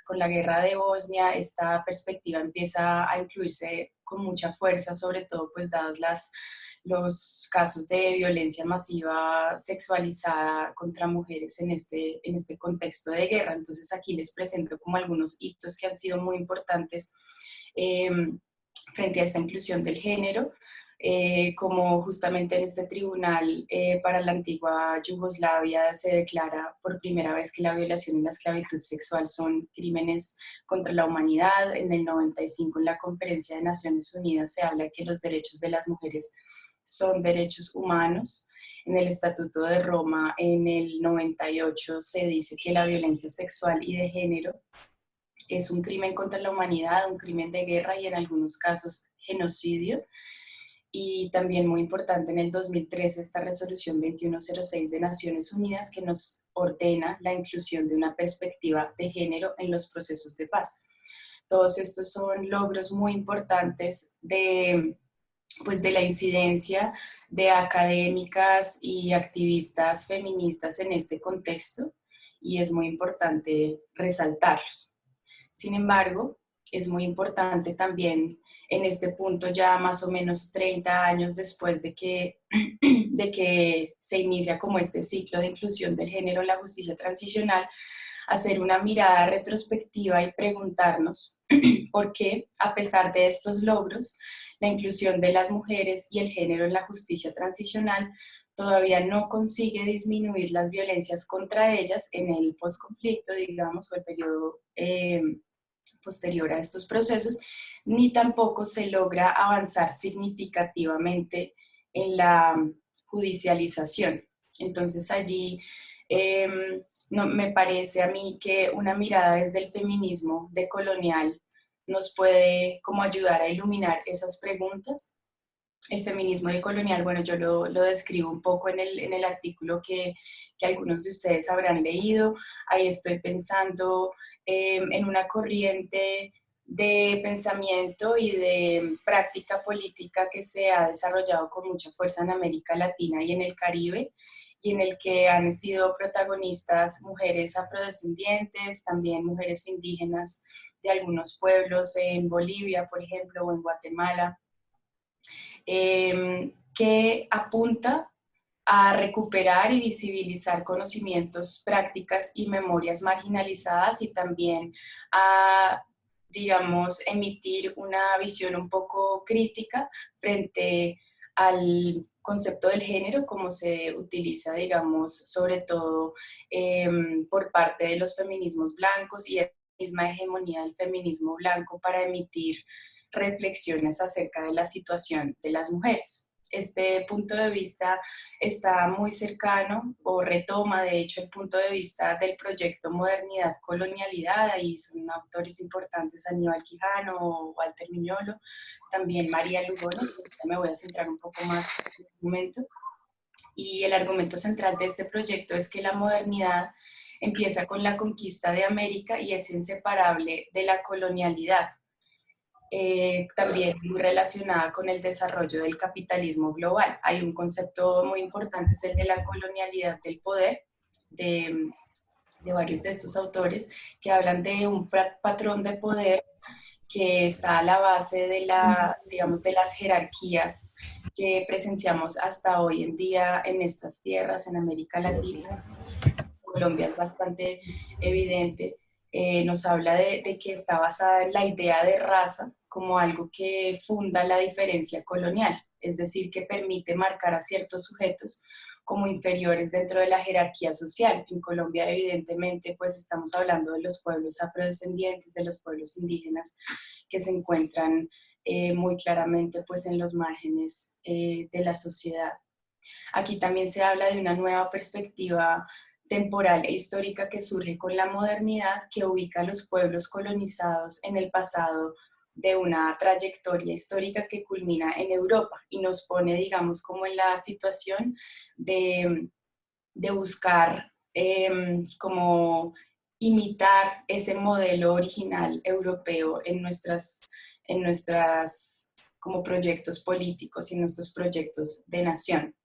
con la guerra de Bosnia, esta perspectiva empieza a incluirse con mucha fuerza, sobre todo pues dados los casos de violencia masiva sexualizada contra mujeres en este contexto de guerra. Entonces aquí les presento como algunos hitos que han sido muy importantes eh, frente a esta inclusión del género. Como justamente en este tribunal para la antigua Yugoslavia se declara por primera vez que la violación y la esclavitud sexual son crímenes contra la humanidad. En el 95 en la Conferencia de Naciones Unidas se habla de que los derechos de las mujeres son derechos humanos. En el Estatuto de Roma en el 98 se dice que la violencia sexual y de género es un crimen contra la humanidad, un crimen de guerra y en algunos casos genocidio. Y también muy importante en el 2013 esta resolución 2106 de Naciones Unidas que nos ordena la inclusión de una perspectiva de género en los procesos de paz. Todos estos son logros muy importantes pues de la incidencia de académicas y activistas feministas en este contexto y es muy importante resaltarlos. Sin embargo, es muy importante también en este punto, ya más o menos 30 años después de que se inicia como este ciclo de inclusión del género en la justicia transicional, hacer una mirada retrospectiva y preguntarnos por qué, a pesar de estos logros, la inclusión de las mujeres y el género en la justicia transicional todavía no consigue disminuir las violencias contra ellas en el posconflicto, digamos, o el periodo posterior a estos procesos, ni tampoco se logra avanzar significativamente en la judicialización. Entonces allí no, me parece a mí que una mirada desde el feminismo decolonial nos puede como ayudar a iluminar esas preguntas. El feminismo decolonial, bueno, yo lo describo un poco en el artículo que algunos de ustedes habrán leído. Ahí estoy pensando en una corriente de pensamiento y de práctica política que se ha desarrollado con mucha fuerza en América Latina y en el Caribe, y en el que han sido protagonistas mujeres afrodescendientes, también mujeres indígenas de algunos pueblos en Bolivia, por ejemplo, o en Guatemala, que apunta a recuperar y visibilizar conocimientos, prácticas y memorias marginalizadas y también a, digamos, emitir una visión un poco crítica frente al concepto del género, como se utiliza, digamos, sobre todo por parte de los feminismos blancos y la misma hegemonía del feminismo blanco para emitir reflexiones acerca de la situación de las mujeres. Este punto de vista está muy cercano o retoma de hecho el punto de vista del proyecto Modernidad Colonialidad, ahí son autores importantes Aníbal Quijano o Walter Miñolo, también María Lugones, me voy a centrar un poco más en este momento. Y el argumento central de este proyecto es que la modernidad empieza con la conquista de América y es inseparable de la colonialidad. También muy relacionada con el desarrollo del capitalismo global. Hay un concepto muy importante, es el de la colonialidad del poder, de varios de estos autores, que hablan de un patrón de poder que está a la base de, digamos, de las jerarquías que presenciamos hasta hoy en día en estas tierras, en América Latina. Colombia es bastante evidente. Nos habla de que está basada en la idea de raza como algo que funda la diferencia colonial, es decir, que permite marcar a ciertos sujetos como inferiores dentro de la jerarquía social. En Colombia, evidentemente, pues estamos hablando de los pueblos afrodescendientes, de los pueblos indígenas que se encuentran muy claramente pues en los márgenes de la sociedad. Aquí también se habla de una nueva perspectiva temporal e histórica que surge con la modernidad, que ubica a los pueblos colonizados en el pasado de una trayectoria histórica que culmina en Europa y nos pone, digamos, como en la situación de buscar como imitar ese modelo original europeo en nuestras como proyectos políticos y en nuestros proyectos de nación.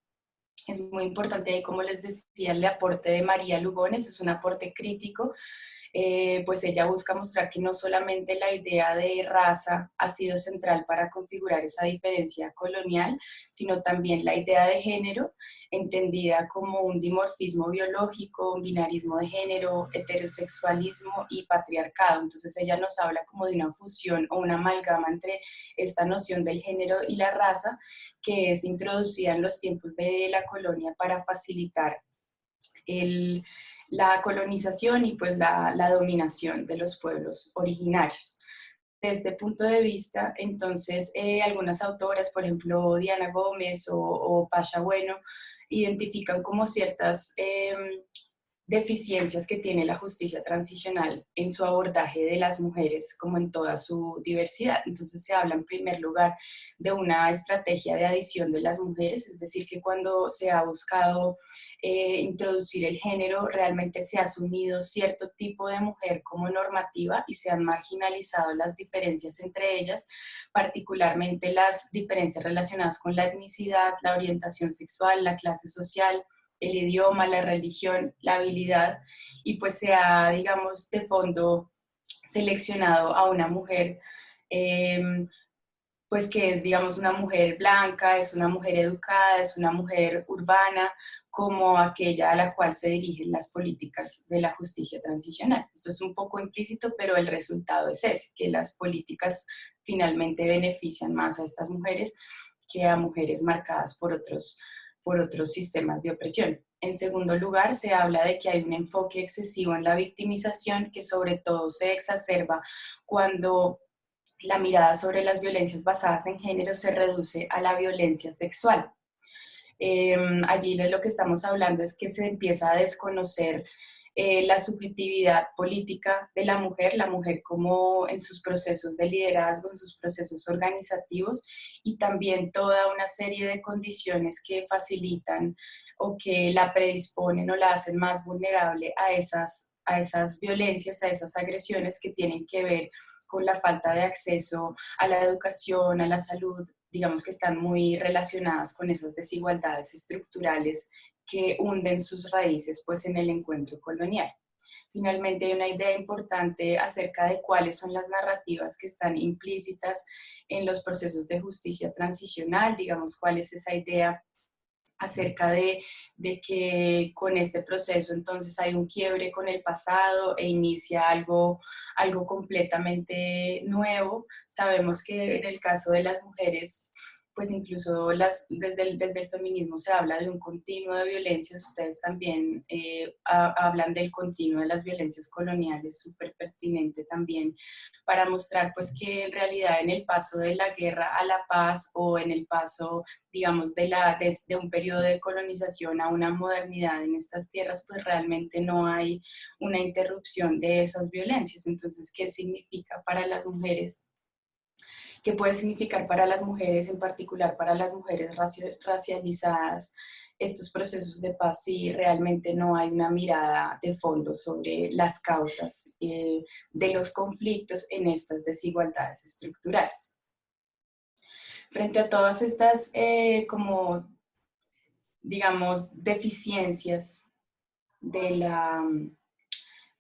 Es muy importante, como les decía, el aporte de María Lugones, es un aporte crítico pues ella busca mostrar que no solamente la idea de raza ha sido central para configurar esa diferencia colonial, sino también la idea de género, entendida como un dimorfismo biológico, un binarismo de género, heterosexualismo y patriarcado. Entonces ella nos habla como de una fusión o una amalgama entre esta noción del género y la raza, que es introducida en los tiempos de la colonia para facilitar la colonización y pues la dominación de los pueblos originarios. Desde este punto de vista, entonces, algunas autoras, por ejemplo, Diana Gómez o Pasha Bueno, identifican como ciertas deficiencias que tiene la justicia transicional en su abordaje de las mujeres como en toda su diversidad. Entonces se habla en primer lugar de una estrategia de adición de las mujeres, es decir, que cuando se ha buscado introducir el género, realmente se ha asumido cierto tipo de mujer como normativa y se han marginalizado las diferencias entre ellas, particularmente las diferencias relacionadas con la etnicidad, la orientación sexual, la clase social, el idioma, la religión, la habilidad, y pues se ha, digamos, de fondo seleccionado a una mujer, eh, pues que es, digamos, una mujer blanca, es una mujer educada, es una mujer urbana, como aquella a la cual se dirigen las políticas de la justicia transicional. Esto es un poco implícito, pero el resultado es ese, que las políticas finalmente benefician más a estas mujeres que a mujeres marcadas por otros sistemas de opresión. En segundo lugar, se habla de que hay un enfoque excesivo en la victimización que sobre todo se exacerba cuando la mirada sobre las violencias basadas en género se reduce a la violencia sexual. Allí lo que estamos hablando es que se empieza a desconocer la subjetividad política de la mujer como en sus procesos de liderazgo, en sus procesos organizativos y también toda una serie de condiciones que facilitan o que la predisponen o la hacen más vulnerable a esas violencias, a esas agresiones que tienen que ver con la falta de acceso a la educación, a la salud, digamos que están muy relacionadas con esas desigualdades estructurales que hunden sus raíces pues en el encuentro colonial. Finalmente hay una idea importante acerca de cuáles son las narrativas que están implícitas en los procesos de justicia transicional, digamos cuál es esa idea acerca de que con este proceso entonces hay un quiebre con el pasado e inicia algo completamente nuevo. Sabemos que en el caso de las mujeres, pues incluso desde el feminismo se habla de un continuo de violencias, ustedes también hablan del continuo de las violencias coloniales, súper pertinente también para mostrar pues que en realidad en el paso de la guerra a la paz o en el paso digamos, de un periodo de colonización a una modernidad en estas tierras, pues realmente no hay una interrupción de esas violencias. Entonces, ¿qué significa para las mujeres? ¿Qué puede significar para las mujeres, en particular para las mujeres racializadas, estos procesos de paz si realmente no hay una mirada de fondo sobre las causas de los conflictos en estas desigualdades estructurales? Frente a todas estas, como, digamos, deficiencias de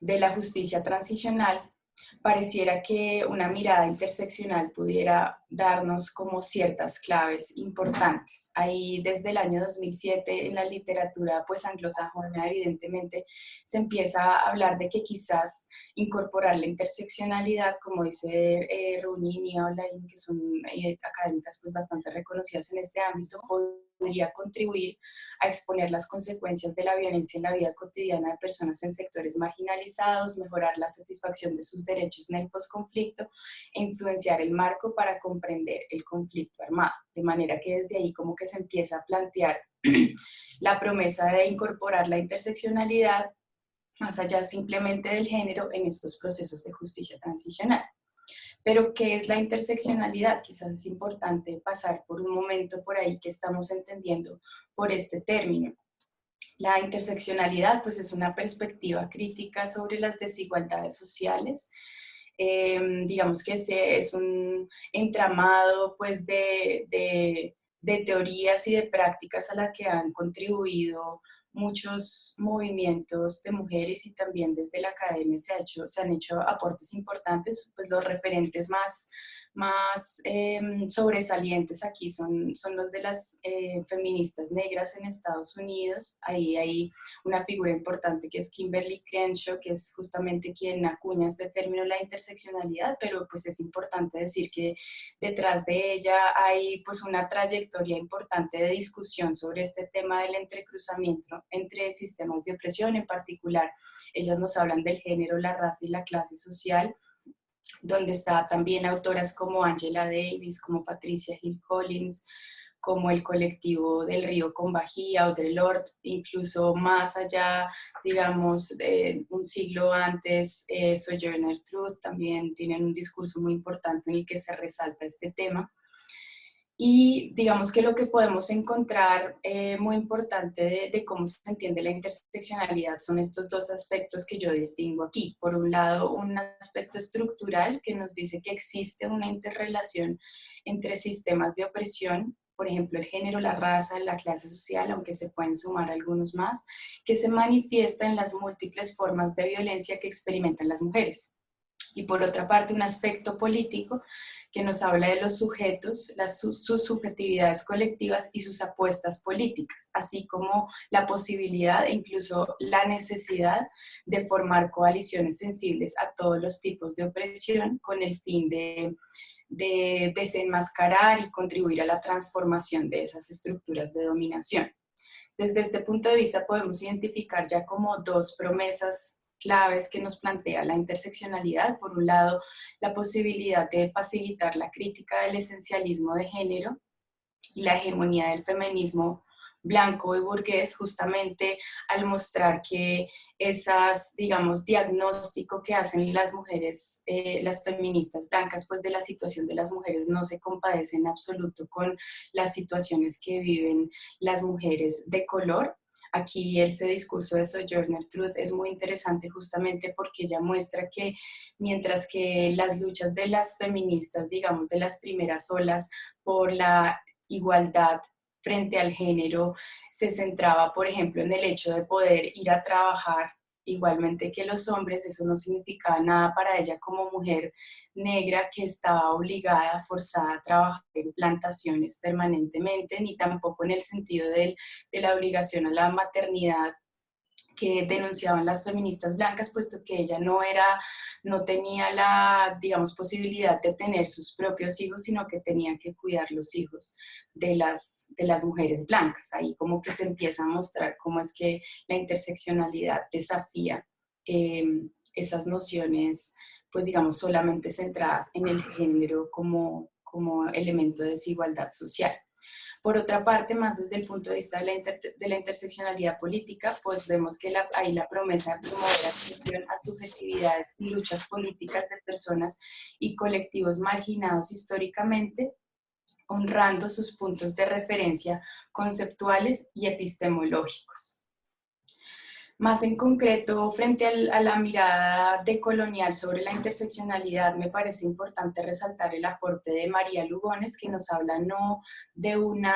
de la justicia transicional, pareciera que una mirada interseccional pudiera darnos como ciertas claves importantes. Ahí desde el año 2007 en la literatura pues anglosajona evidentemente se empieza a hablar de que quizás incorporar la interseccionalidad, como dice Rooney y Nia Olain, que son académicas pues bastante reconocidas en este ámbito, podría contribuir a exponer las consecuencias de la violencia en la vida cotidiana de personas en sectores marginalizados, mejorar la satisfacción de sus derechos en el posconflicto e influenciar el marco para comprender el conflicto armado. De manera que desde ahí como que se empieza a plantear la promesa de incorporar la interseccionalidad más allá simplemente del género en estos procesos de justicia transicional. Pero, ¿qué es la interseccionalidad? Quizás es importante pasar por un momento por ahí que estamos entendiendo por este término. La interseccionalidad, pues, es una perspectiva crítica sobre las desigualdades sociales. Digamos que es un entramado, pues, de teorías y de prácticas a la que han contribuido muchos movimientos de mujeres y también desde la academia se han hecho aportes importantes. Pues los referentes más sobresalientes aquí son los de las feministas negras en Estados Unidos. Ahí hay una figura importante que es Kimberly Crenshaw, que es justamente quien acuña este término, la interseccionalidad, pero pues es importante decir que detrás de ella hay pues una trayectoria importante de discusión sobre este tema del entrecruzamiento entre sistemas de opresión. En particular, ellas nos hablan del género, la raza y la clase social, donde está también autoras como Angela Davis, como Patricia Hill Collins, como el colectivo del Río con Bahía, Audre Lorde, incluso más allá, digamos, un siglo antes, Sojourner Truth también tienen un discurso muy importante en el que se resalta este tema. Y digamos que lo que podemos encontrar muy importante de cómo se entiende la interseccionalidad son estos dos aspectos que yo distingo aquí. Por un lado, un aspecto estructural que nos dice que existe una interrelación entre sistemas de opresión, por ejemplo, el género, la raza, la clase social, aunque se pueden sumar algunos más, que se manifiesta en las múltiples formas de violencia que experimentan las mujeres. Y por otra parte, un aspecto político que nos habla de los sujetos, sus subjetividades colectivas y sus apuestas políticas, así como la posibilidad e incluso la necesidad de formar coaliciones sensibles a todos los tipos de opresión con el fin de desenmascarar y contribuir a la transformación de esas estructuras de dominación. Desde este punto de vista podemos identificar ya como dos promesas claves que nos plantea la interseccionalidad. Por un lado, la posibilidad de facilitar la crítica del esencialismo de género y la hegemonía del feminismo blanco y burgués, justamente al mostrar que esas, digamos, diagnóstico que hacen las mujeres, las feministas blancas, pues de la situación de las mujeres no se compadece en absoluto con las situaciones que viven las mujeres de color. Aquí ese discurso de Sojourner Truth es muy interesante justamente porque ella muestra que mientras que las luchas de las feministas, digamos, de las primeras olas por la igualdad frente al género, se centraba, por ejemplo, en el hecho de poder ir a trabajar igualmente que los hombres. Eso no significaba nada para ella como mujer negra que estaba obligada, forzada a trabajar en plantaciones permanentemente, ni tampoco en el sentido de la obligación a la maternidad que denunciaban las feministas blancas, puesto que ella no tenía la, digamos, posibilidad de tener sus propios hijos, sino que tenía que cuidar los hijos de las mujeres blancas. Ahí como que se empieza a mostrar cómo es que la interseccionalidad desafía eh, esas nociones, pues digamos, solamente centradas en el género como elemento de desigualdad social. Por otra parte, más desde el punto de vista de la interseccionalidad política, pues vemos que hay la promesa de promover atención a subjetividades y luchas políticas de personas y colectivos marginados históricamente, honrando sus puntos de referencia conceptuales y epistemológicos. Más en concreto, frente a la mirada decolonial sobre la interseccionalidad, me parece importante resaltar el aporte de María Lugones, que nos habla no de una,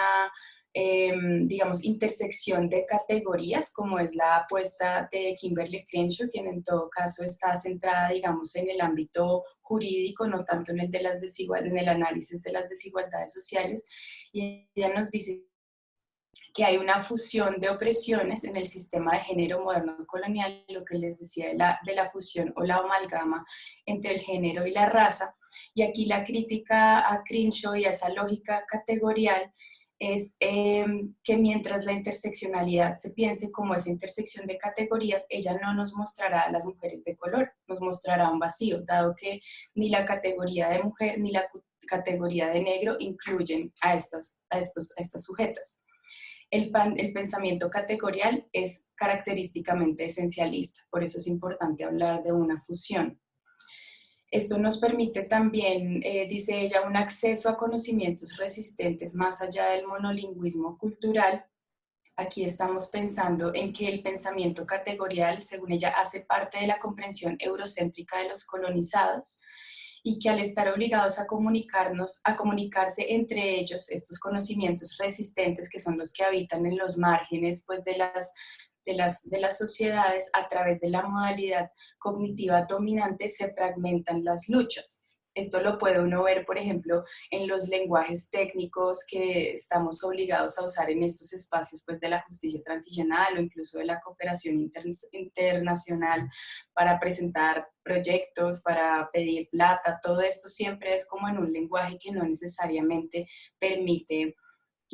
digamos, intersección de categorías, como es la apuesta de Kimberly Crenshaw, quien en todo caso está centrada, digamos, en el ámbito jurídico, no tanto en el, en el análisis de las desigualdades sociales. Y ella nos dice que hay una fusión de opresiones en el sistema de género moderno colonial, lo que les decía de la fusión o la amalgama entre el género y la raza. Y aquí la crítica a Crenshaw y a esa lógica categorial es que mientras la interseccionalidad se piense como esa intersección de categorías, ella no nos mostrará a las mujeres de color, nos mostrará un vacío, dado que ni la categoría de mujer ni la categoría de negro incluyen a estas sujetas. El pensamiento categorial es característicamente esencialista, por eso es importante hablar de una fusión. Esto nos permite también, dice ella, un acceso a conocimientos resistentes más allá del monolingüismo cultural. Aquí estamos pensando en que el pensamiento categorial, según ella, hace parte de la comprensión eurocéntrica de los colonizados, y que al estar obligados a comunicarse entre ellos, estos conocimientos resistentes que son los que habitan en los márgenes pues, de las sociedades, a través de la modalidad cognitiva dominante se fragmentan las luchas. Esto lo puede uno ver, por ejemplo, en los lenguajes técnicos que estamos obligados a usar en estos espacios pues, de la justicia transicional o incluso de la cooperación internacional para presentar proyectos, para pedir plata. Todo esto siempre es como en un lenguaje que no necesariamente permite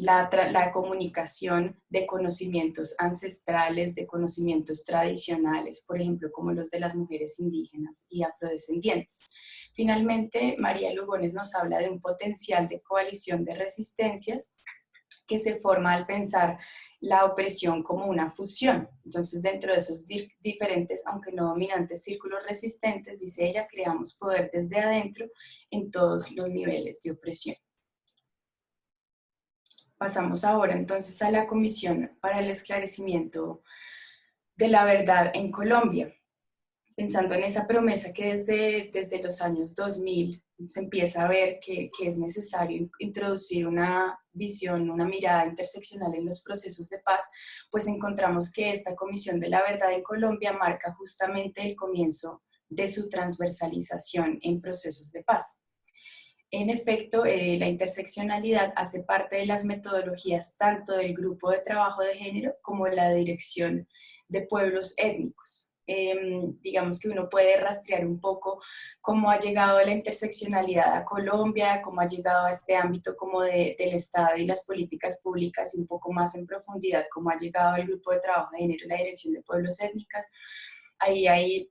la comunicación de conocimientos ancestrales, de conocimientos tradicionales, por ejemplo, como los de las mujeres indígenas y afrodescendientes. Finalmente, María Lugones nos habla de un potencial de coalición de resistencias que se forma al pensar la opresión como una fusión. Entonces, dentro de esos diferentes, aunque no dominantes, círculos resistentes, dice ella, creamos poder desde adentro en todos los niveles de opresión. Pasamos ahora entonces a la Comisión para el Esclarecimiento de la Verdad en Colombia, pensando en esa promesa que desde los años 2000 se empieza a ver que es necesario introducir una visión, una mirada interseccional en los procesos de paz, pues encontramos que esta Comisión de la Verdad en Colombia marca justamente el comienzo de su transversalización en procesos de paz. En efecto, la interseccionalidad hace parte de las metodologías tanto del grupo de trabajo de género como de la dirección de pueblos étnicos. Digamos que uno puede rastrear un poco cómo ha llegado la interseccionalidad a Colombia, cómo ha llegado a este ámbito como del Estado y las políticas públicas y un poco más en profundidad cómo ha llegado el grupo de trabajo de género y la dirección de pueblos étnicos. Ahí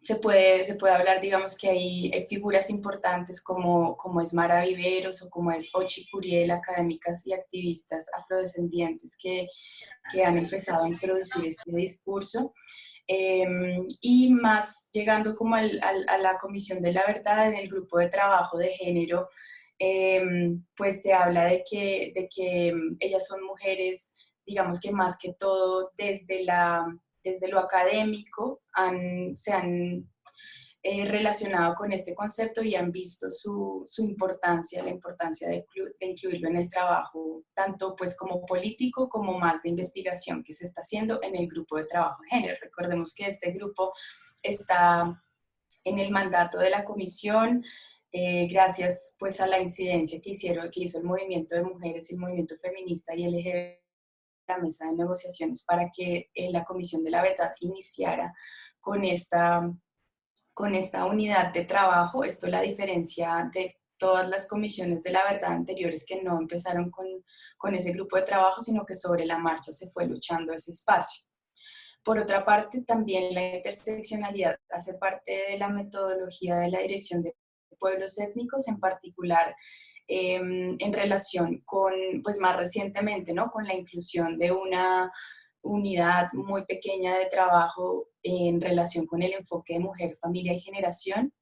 se puede hablar, digamos, que hay figuras importantes como es Mara Viveros o como es Ochi Curiel, académicas y activistas afrodescendientes que han empezado a introducir este discurso. Y más llegando como a la Comisión de la Verdad en el grupo de trabajo de género, pues se habla de que ellas son mujeres, digamos que más que todo desde lo académico se han relacionado con este concepto y han visto su importancia, la importancia de incluirlo en el trabajo, tanto pues como político como más de investigación que se está haciendo en el grupo de trabajo de género. Recordemos que este grupo está en el mandato de la comisión, gracias pues a la incidencia que hizo el movimiento de mujeres, el movimiento feminista y LGBT, la mesa de negociaciones para que la Comisión de la Verdad iniciara con esta unidad de trabajo. Esto la diferencia de todas las comisiones de la verdad anteriores que no empezaron con ese grupo de trabajo, sino que sobre la marcha se fue luchando ese espacio. Por otra parte, también la interseccionalidad hace parte de la metodología de la Dirección de Pueblos Étnicos, en particular en relación con, pues más recientemente, ¿no? Con la inclusión de una unidad muy pequeña de trabajo en relación con el enfoque de mujer, familia y generación.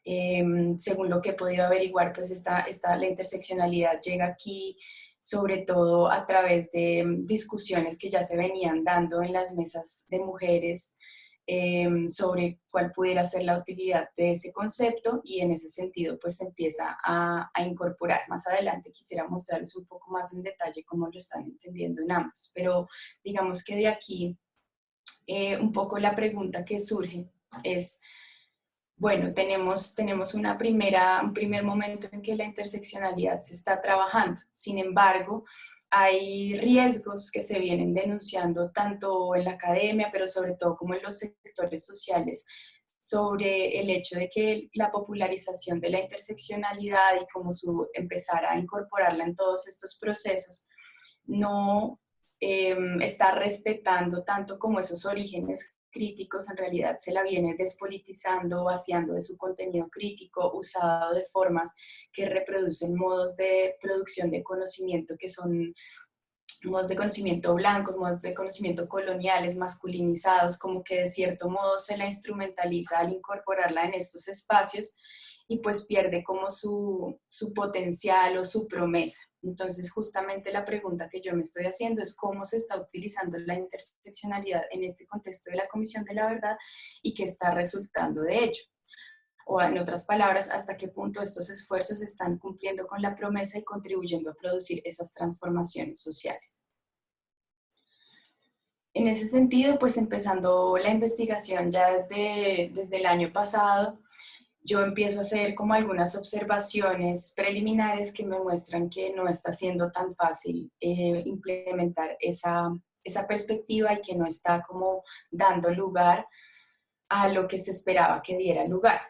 Según lo que he podido averiguar, pues la interseccionalidad llega aquí sobre todo a través de discusiones que ya se venían dando en las mesas de mujeres sobre cuál pudiera ser la utilidad de ese concepto, y en ese sentido pues se empieza a incorporar. Más adelante quisiera mostrarles un poco más en detalle cómo lo están entendiendo en ambos, pero digamos que de aquí un poco la pregunta que surge es, bueno, tenemos un primer momento en que la interseccionalidad se está trabajando. Sin embargo, hay riesgos que se vienen denunciando tanto en la academia, pero sobre todo como en los sectores sociales, sobre el hecho de que la popularización de la interseccionalidad y como empezar a incorporarla en todos estos procesos no está respetando tanto como esos orígenes críticos. En realidad se la viene despolitizando, vaciando de su contenido crítico, usado de formas que reproducen modos de producción de conocimiento que son modos de conocimiento blancos, modos de conocimiento coloniales, masculinizados, como que de cierto modo se la instrumentaliza al incorporarla en estos espacios y pues pierde como su potencial o su promesa. Entonces justamente la pregunta que yo me estoy haciendo es cómo se está utilizando la interseccionalidad en este contexto de la Comisión de la Verdad y qué está resultando de ello. O en otras palabras, hasta qué punto estos esfuerzos están cumpliendo con la promesa y contribuyendo a producir esas transformaciones sociales. En ese sentido, pues empezando la investigación ya desde el año pasado, yo empiezo a hacer como algunas observaciones preliminares que me muestran que no está siendo tan fácil implementar esa perspectiva y que no está como dando lugar a lo que se esperaba que diera lugar.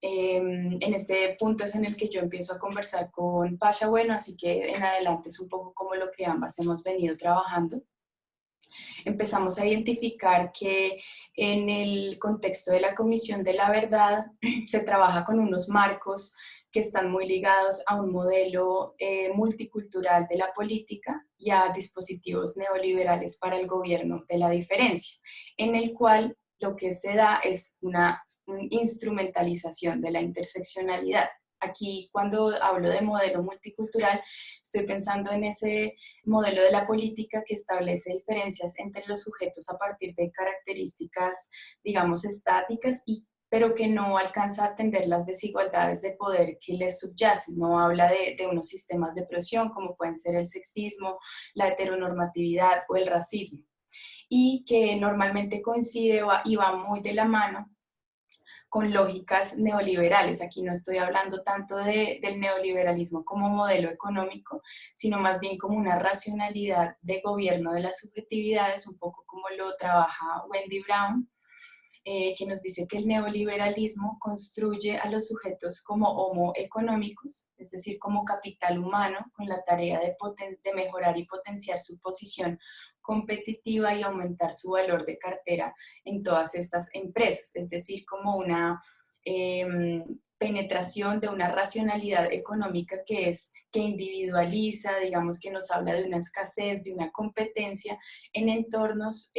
En este punto es en el que yo empiezo a conversar con Pasha Bueno, así que en adelante es un poco como lo que ambas hemos venido trabajando. Empezamos a identificar que en el contexto de la Comisión de la Verdad se trabaja con unos marcos que están muy ligados a un modelo multicultural de la política y a dispositivos neoliberales para el gobierno de la diferencia, en el cual lo que se da es una instrumentalización de la interseccionalidad. Aquí, cuando hablo de modelo multicultural, estoy pensando en ese modelo de la política que establece diferencias entre los sujetos a partir de características, digamos, estáticas, pero que no alcanza a atender las desigualdades de poder que les subyacen. No habla de unos sistemas de opresión como pueden ser el sexismo, la heteronormatividad o el racismo, y que normalmente coincide y va muy de la mano con lógicas neoliberales. Aquí no estoy hablando tanto del neoliberalismo como modelo económico, sino más bien como una racionalidad de gobierno de las subjetividades, un poco como lo trabaja Wendy Brown, que nos dice que el neoliberalismo construye a los sujetos como homo económicos, es decir, como capital humano, con la tarea de mejorar y potenciar su posición competitiva y aumentar su valor de cartera en todas estas empresas, es decir, como una penetración de una racionalidad económica que individualiza, digamos que nos habla de una escasez, de una competencia en entornos,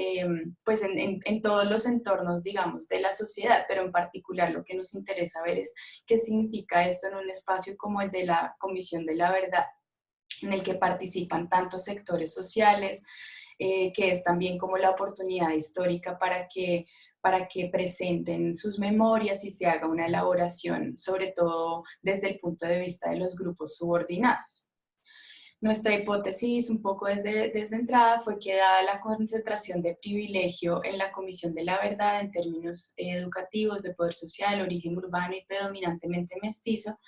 pues en todos los entornos, digamos, de la sociedad, pero en particular lo que nos interesa ver es qué significa esto en un espacio como el de la Comisión de la Verdad, en el que participan tantos sectores sociales, que es también como la oportunidad histórica para que presenten sus memorias y se haga una elaboración, sobre todo desde el punto de vista de los grupos subordinados. Nuestra hipótesis, un poco desde entrada, fue que dada la concentración de privilegio en la Comisión de la Verdad en términos educativos, de poder social, origen urbano y predominantemente mestizo,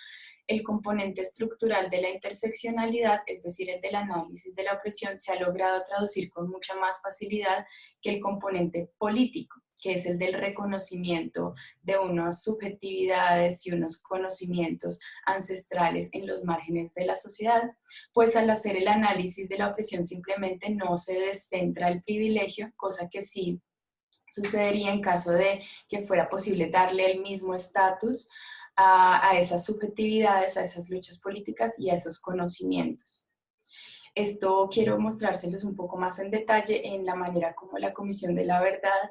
el componente estructural de la interseccionalidad, es decir, el del análisis de la opresión, se ha logrado traducir con mucha más facilidad que el componente político, que es el del reconocimiento de unas subjetividades y unos conocimientos ancestrales en los márgenes de la sociedad, pues al hacer el análisis de la opresión simplemente no se descentra el privilegio, cosa que sí sucedería en caso de que fuera posible darle el mismo estatus a esas subjetividades, a esas luchas políticas y a esos conocimientos. Esto quiero mostrárselos un poco más en detalle en la manera como la Comisión de la Verdad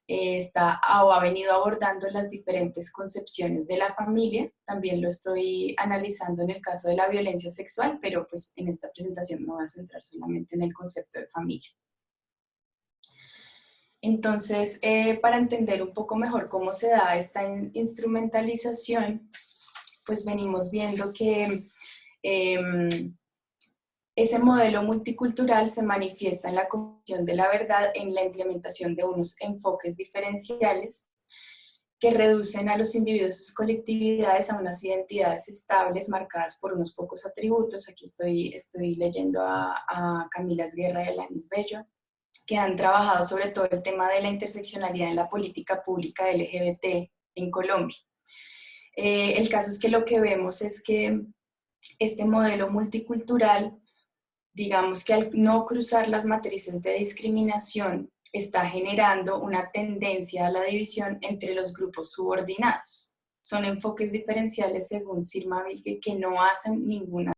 está o ha venido abordando las diferentes concepciones de la familia. También lo estoy analizando en el caso de la violencia sexual, pero pues en esta presentación me voy a centrar solamente en el concepto de familia. Entonces, para entender un poco mejor cómo se da esta instrumentalización, pues venimos viendo que ese modelo multicultural se manifiesta en la Comisión de la Verdad en la implementación de unos enfoques diferenciales que reducen a los individuos y sus colectividades a unas identidades estables marcadas por unos pocos atributos. Aquí estoy leyendo a Camila Esguerra y a Lanis Bello, que han trabajado sobre todo el tema de la interseccionalidad en la política pública LGBT en Colombia. El caso es que lo que vemos es que este modelo multicultural, digamos que al no cruzar las matrices de discriminación, está generando una tendencia a la división entre los grupos subordinados. Son enfoques diferenciales según Sirma Vilke que no hacen ninguna